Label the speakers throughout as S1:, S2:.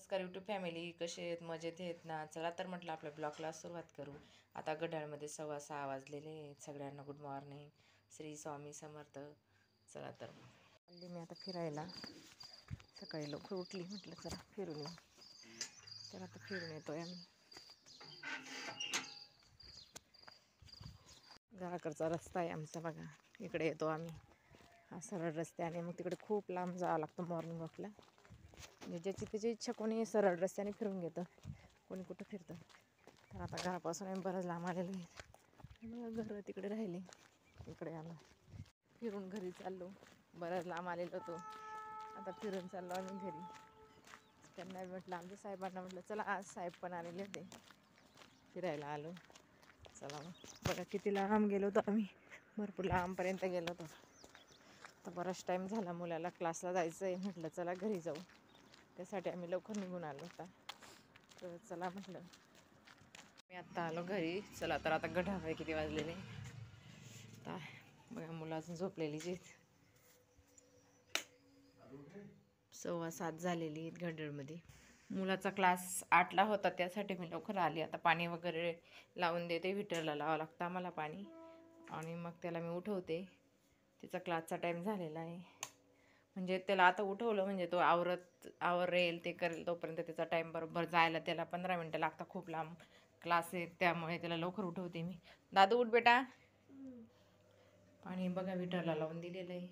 S1: नमस्कार YouTube family, कसे आहेत? मजेत आहेत ना? चला तर म्हटलं आपल्या ब्लॉगला सुरुवात करू. आता घड्याळमध्ये 6:15 वाजलेले आहेत. सगळ्यांना गुड मॉर्निंग, श्री स्वामी समर्थ. चला तर आली मी आता फिरायला. सकाळी लवकर उठली, म्हटलं चला फिरून येऊ. तर आता फिरून येतोय आम्ही. गावाकडचा रस्ता आहे आमचा बघा, इकडे येतो आम्ही हा सरळ रस्त्याने. मग तिकडे खूप लांब जावं लागतं मॉर्निंग वॉकला. म्हणजे ज्याची त्याची इच्छा, कोणी सरळ रस्त्याने फिरून घेतं, कोणी कुठं फिरतं. तर आता घरापासून आम्ही बरंच लांब आलेलो आहे. घरं तिकडे राहिले, इकडे आलो, फिरून घरी चाललो. बरंच लांब आलेलो होतो, आता फिरून चाललो आम्ही घरी. त्यांना म्हटलं, आमच्या साहेबांना म्हटलं चला, आज साहेब पण आलेले होते, फिरायला आलो. चला मग बघा किती लांब गेलो होतो आम्ही, भरपूर लांबपर्यंत गेलो होतो. तर बराच टाईम झाला, मुलाला क्लासला जायचं आहे. म्हटलं चला घरी जाऊ, त्यासाठी आम्ही लवकर निघून आलो होता. तर चला म्हटलं, मी आत्ता आलो घरी. चला तर आता घड्याळ किती वाजलेले आता बघा, मुलं अजून झोपलेलीच आहेत. 6:15 झालेली आहेत घड्याळमध्ये. मुलाचा क्लास 8ला होता, त्यासाठी मी लवकर आली. आता पाणी वगैरे लावून देते, हिटरला लावावं लागतं आम्हाला पाणी. आणि मग त्याला मी उठवते. त्याचा क्लासचा टाईम झालेला आहे. म्हणजे त्याला आता उठवलं म्हणजे तो आवरेल, ते करेल, तोपर्यंत त्याचा टाईम बरोबर जायला त्याला 15 मिनटं लागतात. खूप लांब क्लास आहे, त्यामुळे त्याला लवकर उठवते मी. दादू उठ बेटा. पाणी बघा हिटरला लावून दिलेलं आहे.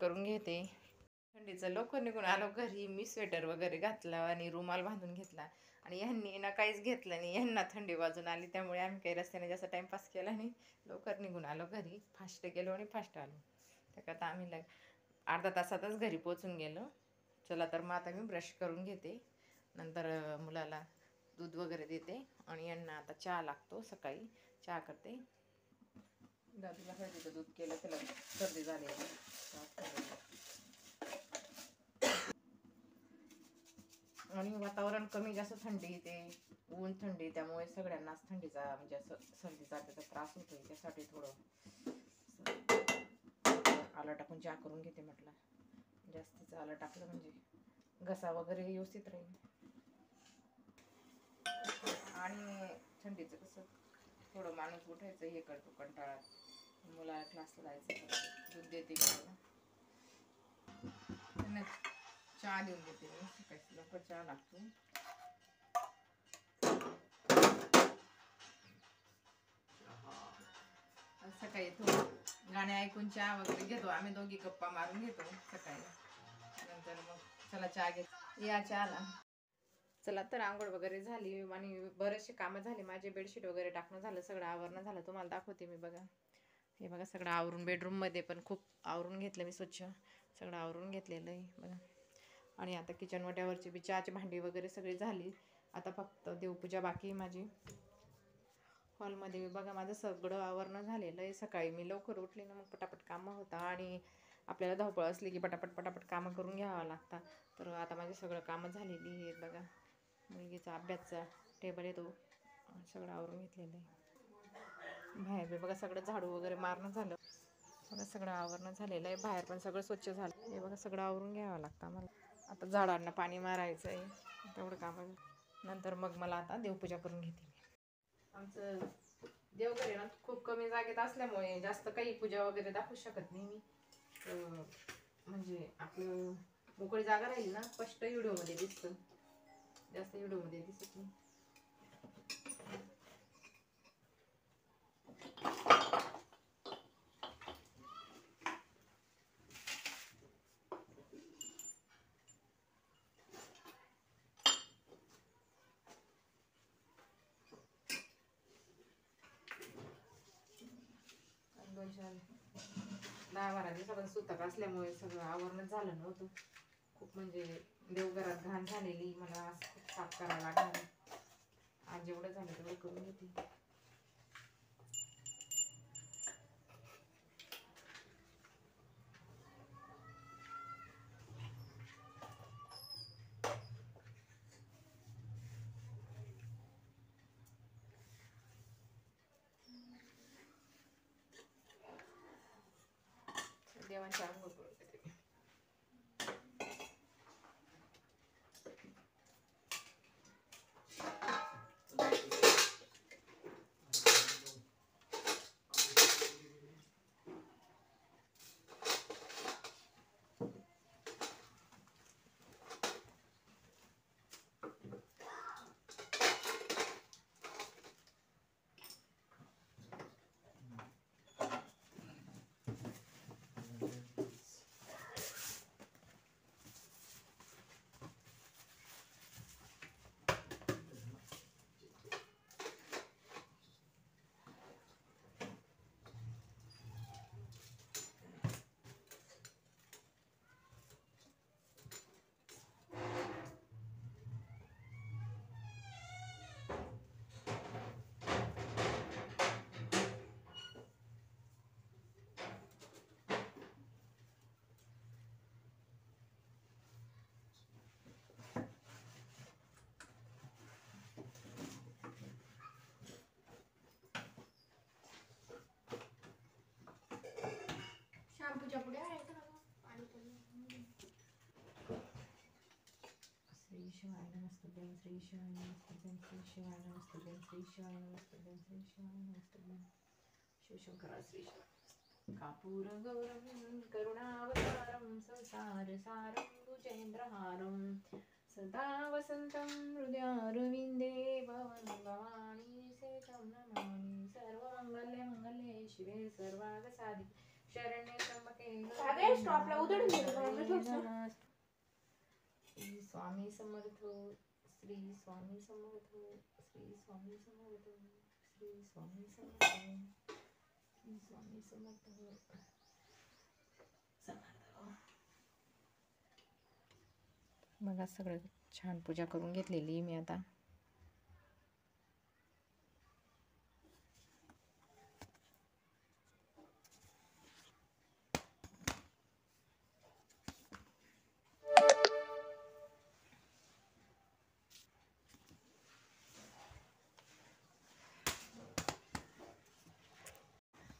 S1: करून घेते. थंडीचं लवकर निघून आलो घरी. मी स्वेटर वगैरे घातला आणि रुमाल बांधून घेतला. आणि ह्यांनी ना काहीच घेतलं नाही, ह्यांना थंडी वाजून आली. त्यामुळे आम्ही काही रस्त्याने जास्त टाईमपास केला नाही, लवकर निघून आलो घरी. फास्ट गेलो आणि फास्ट आलो. त्याकरता आम्ही अर्धा तासातच घरी पोचून गेलो. चला तर मग आता मी ब्रश करून घेते, नंतर मुलाला दूध वगैरे देते. आणि यांना आता चहा लागतो, सकाळी चहा करते. दादूला हळदीचं दूध केलं, त्याला सर्दी झाली. आणि वातावरण कमी जास्त थंडी, ते ऊन थंडी, त्यामुळे सगळ्यांनाच थंडीचा म्हणजे असं सर्दीचा त्याचा त्रास होतो. त्यासाठी थोडं आलं टाकून चहा करून घेते. म्हटलं जास्तीचं आलं टाकलं म्हणजे घसा वगैरे व्यवस्थित राहील. आणि थंडीचं कसं थोडं माणूस उठायचं हे करतो कंटाळा. मुलाला क्लासला जायचं, दूध देते त्यांना, चहा देऊन देते मी. सकाळी लवकर चहा लागतो. सकाळी थोडं गाणे ऐकून चहा वगैरे घेतो आम्ही, दोघी गप्पा मारून घेतो सकाळी. नंतर मग चला चहा घेत या चहाला. चला तर आंघोळ वगैरे झाली आणि बरेचसे कामं झाले माझे. बेडशीट वगैरे टाकणं झालं, सगळं आवरणं झालं. तुम्हाला दाखवते मी. बघा हे बघा, सगळं आवरून, बेडरूममध्ये पण खूप आवरून घेतलं मी, स्वच्छ सगळं आवरून घेतलेलं आहे बघा. आणि आता किचन वाट्यावरची बी चहाची भांडी वगैरे सगळी झाली. आता फक्त देवपूजा बाकी आहे माझी. हॉलमध्ये बघा माझं सगळं आवरणं झालेलं आहे. सकाळी मी लवकर उठले ना, मग पटापट कामं होता. आणि आपल्याला धावपळ असली की पटापट कामं करून घ्यावं लागतात. तर आता माझे सगळं कामं झालेली आहेत बघा. मुलगीचा अभ्यासचा टेबल येतो, सगळं आवरून घेतलेलं आहे. बाहेर बी बघा सगळं झाडू वगैरे मारणं झालं बघा, सगळं आवरणं झालेलं आहे. बाहेर पण सगळं स्वच्छ झालं. हे बघा सगळं आवरून घ्यावं लागतं आम्हाला. आता झाडांना पाणी मारायचं आहे, तेवढं काम. नंतर मग मला आता देवपूजा करून घेते मी. आमचं देवघर ना खूप कमी जागेत असल्यामुळे जास्त काही पूजा वगैरे दाखवू शकत नाही मी. म्हणजे आपलं मोकळी जागा राहील ना, स्पष्ट व्हिडिओमध्ये दिसतं, जास्त व्हिडिओमध्ये दिसत नाही. दोन चार 10-12 दिवसापासून सुतक असल्यामुळे सगळं आवरणच झालं नव्हतं. खूप म्हणजे देवघरात घाण झालेली, मला खूप साफ करायला लागणार. आज जेवढं झालं तेवढं करून घेते. देवांची आंघोळ करून देते.
S2: शॅम्पूच्या पुढे आहे का पाणी
S1: श्री शिवाय नमस्तुभ्यं श्री शिवाय नमस्तुभ्यं श्री शिवाय नमस्तुभ्यं श्री शिवाय नमस्तुभ्यं श्री शिवाय नमस्तुभ्यं शिवशंकरा श्री शिवाय कापूर गौरवं करुणावतारं संसार सारं भुजेन्द्रहारं सदा वसन्तं हृदयारविन्दे भवानी सेतं नमामि सर्वमंगल्ये मंगल्ये शिवे सर्वार्थसाधिके शरण्ये त्र्यंबके
S2: स्टॉपला उधळून
S1: नमः. श्री स्वामी समर्थ श्री स्वामी समर्थ श्री स्वामी समर्थ श्री स्वामी समर्थ श्री स्वामी समर्थ. मग सगळं छान पूजा करून घेतलेली मी आता.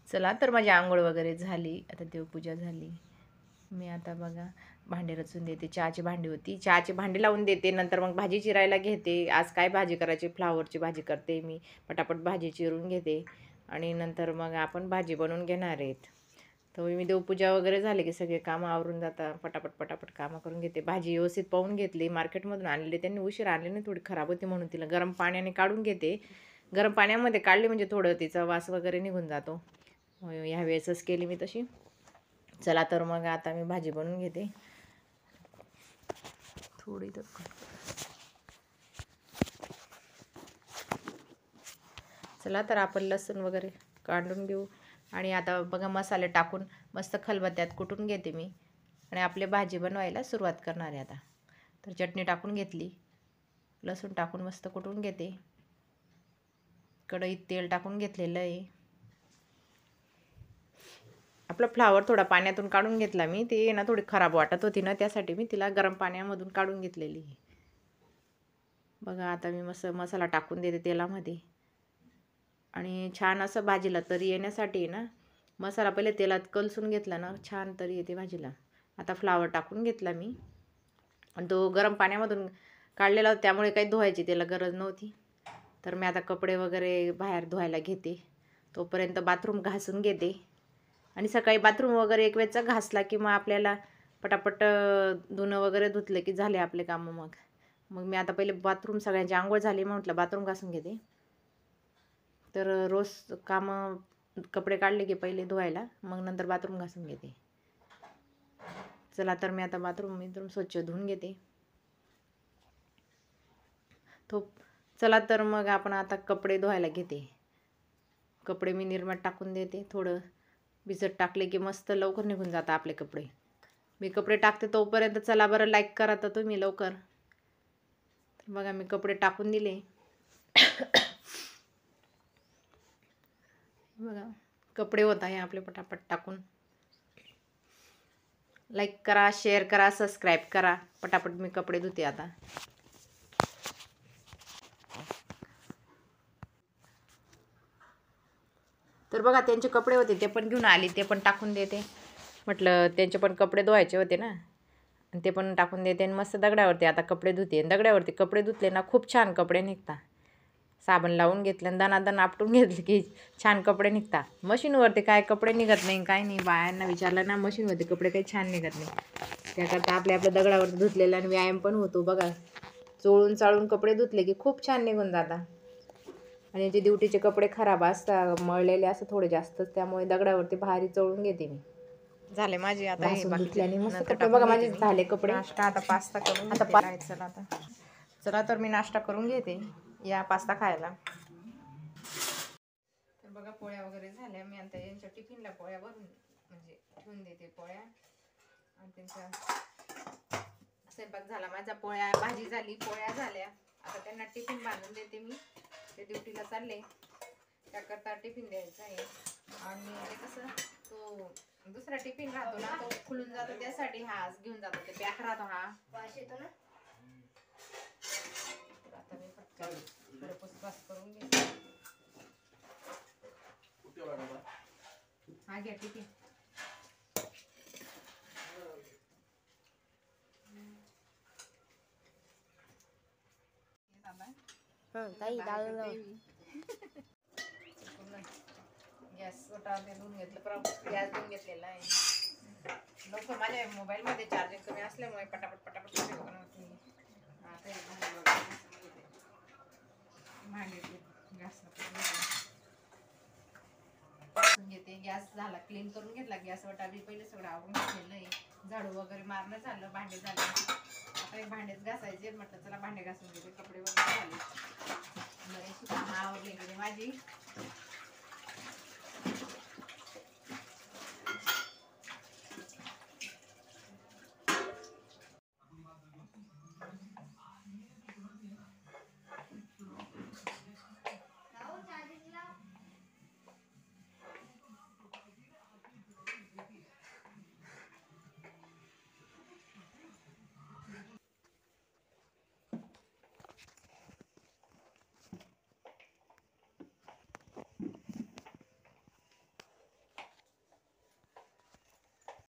S1: चला तर माझी आंघोळ वगैरे झाली, आता देवपूजा झाली. मी आता बघा भांडे रचून देते. चहाची भांडी होती, चहाची भांडी लावून देते. नंतर मग भाजी चिरायला घेते. आज काय भाजी करायची, फ्लावरची भाजी करते मी. पटापट भाजी चिरून घेते आणि नंतर मग आपण भाजी बनवून घेणार आहेत. तर मी देवपूजा वगैरे झाली की सगळे कामं आवरून जाता, पटापट पटापट कामं करून घेते. भाजी व्यवस्थित पाहून घेतली, मार्केटमधून आणली. त्यांनी उशीर आणली नाही, थोडी खराब होती म्हणून तिला गरम पाण्याने काढून घेते. गरम पाण्यामध्ये काढली म्हणजे थोडं तिचा वास वगैरे निघून जातो. ह्या वेळेसच केली मी तशी. चला तर मग आता मी भाजी बनवून घेते. थोडी तर चला तर आपण लसूण वगैरे काढून घेऊ आणि आता बघा मसाले टाकून मस्त खलबत्त्यात कुटून घेते मी आणि आपली भाजी बनवायला सुरुवात करणार आहे आता. तर चटणी टाकून घेतली, लसूण टाकून मस्त कुटून घेते. कढईत तेल टाकून घेतलेलं आहे. आपला फ्लावर थोडा पाण्यातून काढून घेतला मी. ते ना थोडी खराब वाटत होती ना, त्यासाठी मी तिला गरम पाण्यामधून काढून घेतलेली आहे. बघा आता मी मसाला टाकून देते तेलामध्ये आणि छान असं भाजीला तरी येण्यासाठी ना मसाला पहिले तेलात कलसून घेतला ना छान तरी येते भाजीला. आता फ्लावर टाकून घेतला मी आणि तो गरम पाण्यामधून काढलेला होता, त्यामुळे काही धुवायची त्याला गरज नव्हती. तर मी आता कपडे वगैरे बाहेर धुवायला घेते. तोपर्यंत बाथरूम घासून घेते आणि सकाळी बाथरूम वगैरे एक वेळचा घासला की मग आपल्याला पटापट धुणं वगैरे धुतलं की झाले आपले कामं. मग मी आता पहिले बाथरूम सगळ्यांची आंघोळ झाली म्हटलं बाथरूम घासून घेते. तर रोज कामं कपडे काढले की पहिले धुवायला, मग नंतर बाथरूम घासून घेते. चला तर मी आता बाथरूम स्वच्छ धुवून घेते. चला तर मग आपण आता कपडे धुवायला घेते. कपडे मी निरमात टाकून देते. थोडं भिजत टाकले की मस्त लवकर निघून जातात आपले कपडे. मी कपडे टाकते तोपर्यंत चला बरं लाईक करा तर तुम्ही लवकर. तर बघा मी कपडे टाकून दिले. बघा कपडे होत आहे आपले पटापट टाकून. लाईक करा, शेअर करा, सबस्क्राईब करा. पटापट मी कपडे धुते आता. तर बघा त्यांचे कपडे होते ते पण घेऊन आली, ते पण टाकून देते. म्हटलं त्यांचे पण कपडे धुवायचे होते ना, आणि ते पण टाकून देते आणि मस्त दगडावरती आता कपडे धुते. दगडावरती कपडे धुतले ना खूप छान कपडे निघतात. साबण लावून घेतलं आणि दणादण आपटून घेतलं की छान कपडे निघतात. मशीनवरती काय कपडे निघत नाही, काय नाही. बायांना विचारलं ना, मशीनवरती कपडे काही छान निघत नाही. त्याकरता आपल्या दगडावरती धुतलेला आणि व्यायाम पण होतो. बघा, चोळून चाळून कपडे धुतले की खूप छान निघून जातात. आणि याचे ड्युटीचे कपडे खराब असतात, मळलेले असतात थोडे जास्तच, त्यामुळे दगडावरती भारी चोळून घेते मी. झाले माझे आता हे
S2: धुतल्याने मस्त
S1: नंतर
S2: कपडे. बघा
S1: टाकून
S2: माझे
S1: घेते मी.
S2: झाले कपडे.
S1: नाश्ता आता पास्ता करून
S2: आता
S1: घेतलेला आहे. चला तर मी नाश्ता करून घेते, या पास्ता खायला. तर बघा पोळ्या वगैरे झाल्या. मी आता यांच्या टिफिनला पोळ्या भरून म्हणजे ठेवून देते पोळ्या, आणि त्यांचा स्वयंपाक झाला माझा. पोळ्या भाजी झाली, पोळ्या झाल्या. आता त्यांना टिफिन बांधून देते मी. ते ड्युटीला चालले, त्याकरता टिफिन द्यायचा आहे. आणि ते कसं तो दुसरा टिफिन राहतो ना, तो खुलून जातो, त्यासाठी हा घेऊन जातो. ते पॅक राहतो हा.
S2: येतो ना.
S1: आता मी पटकन पुसपास करून घेते. हा घ्या टिफिन.
S2: ताई
S1: गॅस धुवून घेतलं, गॅस धुवून घेतलेला आहे. लवकर माझ्या मोबाईल मध्ये चार्जिंग कमी असल्यामुळे पटापट पटापट भांडे गॅस घेते. गॅस झाला, क्लीन करून घेतला. गॅस वटावी पहिले सगळं आवरून घेतलेलं आहे. झाडू वगैरे मारणं झालं, भांडे झाले. आता एक भांडेच घासायचे. म्हटलं चला भांडे घासून घेते. कपडे वगैरे झाले, बरेचशी कामं आवरली गेली माझी.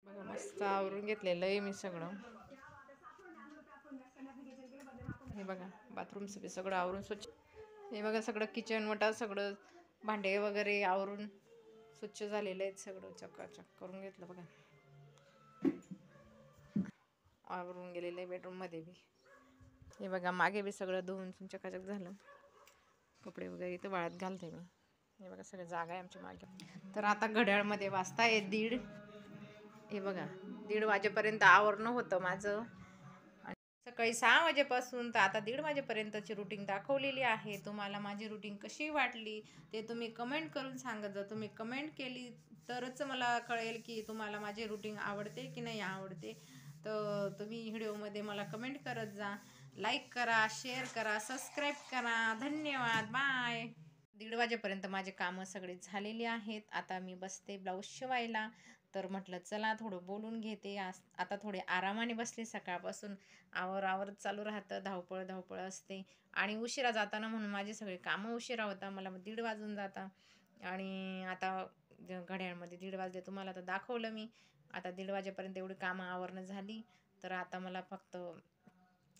S1: बघा मस्त आवरून घेतलेलं आहे मी सगळं. हे बघा बाथरूमचं सगळं आवरून स्वच्छ. हे बघा सगळं किचन वटा सगळं भांडे वगैरे आवरून स्वच्छ झालेले आहेत. सगळं चकाचक करून घेतलं. बघा आवरून गेलेलं आहे बेडरूम मध्ये बी. हे बघा मागे बी सगळं धुवून चकाचक झालं. कपडे वगैरे इथं वाळत घालते मी. हे बघा सगळं जागा आहे आमच्या मागे. तर आता घड्याळमध्ये वाजताय 1:30. हे बघा 1:30 वाजेपर्यंत आवरणं होतं माझं. सकाळी 6 वाजेपासून तर आता 1:30 वाजेपर्यंतची रुटीन दाखवलेली आहे. तुम्हाला माझी रुटीन कशी वाटली ते तुम्ही कमेंट करून सांगा. जर तुम्ही कमेंट केली तरच मला कळेल की तुम्हाला माझी रुटीन आवडते की नाही आवडते. तर तुम्ही व्हिडिओमध्ये मला कमेंट करत जा. लाईक करा, शेअर करा, सबस्क्राईब करा. धन्यवाद. बाय. 1:30 वाजेपर्यंत माझे कामं सगळे झालेली आहेत. आता मी बसते ब्लाऊज शिवायला. तर म्हटलं चला थोडं बोलून घेते. आता थोडे आरामाने बसले. सकाळपासून आवरत चालू राहतं, धावपळ असते. आणि उशिरा जाताना म्हणून माझे सगळे कामं उशिरा होता. मला 1:30 वाजून जाता. आणि आता घड्याळमध्ये 1:30 वाजले. तुम्हाला तर दाखवलं मी. आता 1:30 वाजेपर्यंत एवढी कामं आवरणं झाली. तर आता मला फक्त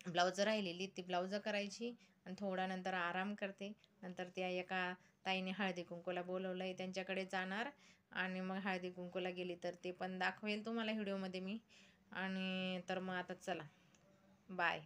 S1: ब्लाऊज राहिलेली ती ब्लाऊज करायची आणि थोडा नंतर आराम करते. नंतर त्या एका ताईने हळदी कुंकूला बोलवलंय, त्यांच्याकडे जाणार. आणि मग हळदी कुंकूला गेली तर ते पण दाखवेल तुम्हाला व्हिडिओमध्ये मी. आणि तर मग आता चला बाय.